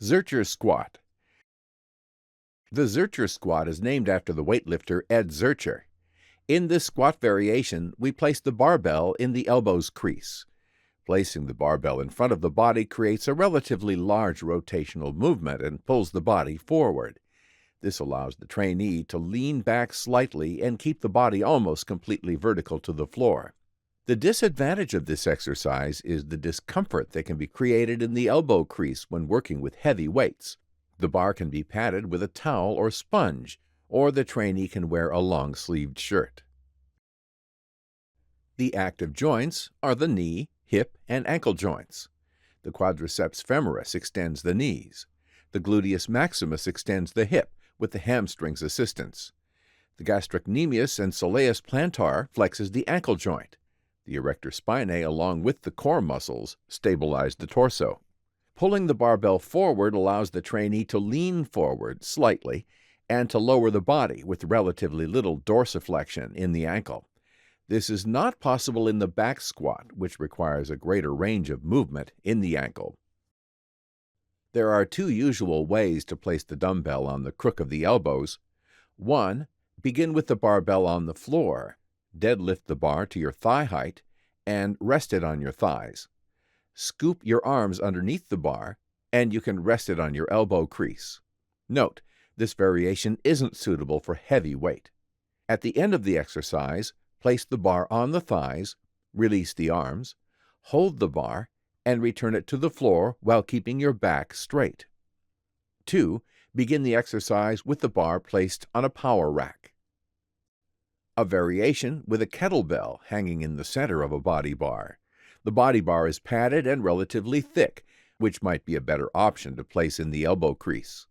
Zercher Squat. The Zercher Squat is named after the weightlifter Ed Zercher. In this squat variation, we place the barbell in the elbow's crease. Placing the barbell in front of the body creates a relatively large rotational movement and pulls the body forward. This allows the trainee to lean back slightly and keep the body almost completely vertical to the floor. The disadvantage of this exercise is the discomfort that can be created in the elbow crease when working with heavy weights. The bar can be padded with a towel or sponge, or the trainee can wear a long-sleeved shirt. The active joints are the knee, hip, and ankle joints. The quadriceps femoris extends the knees. The gluteus maximus extends the hip with the hamstring's assistance. The gastrocnemius and soleus plantar flexes the ankle joint. The erector spinae, along with the core muscles, stabilize the torso. Pulling the barbell forward allows the trainee to lean forward slightly and to lower the body with relatively little dorsiflexion in the ankle. This is not possible in the back squat, which requires a greater range of movement in the ankle. There are two usual ways to place the dumbbell on the crook of the elbows. 1. Begin with the barbell on the floor. Deadlift the bar to your thigh height and rest it on your thighs. Scoop your arms underneath the bar, and you can rest it on your elbow crease. Note, this variation isn't suitable for heavy weight. At the end of the exercise, place the bar on the thighs, release the arms, hold the bar, and return it to the floor while keeping your back straight. 2. Begin the exercise with the bar placed on a power rack. A variation with a kettlebell hanging in the center of a body bar. The body bar is padded and relatively thick, which might be a better option to place in the elbow crease.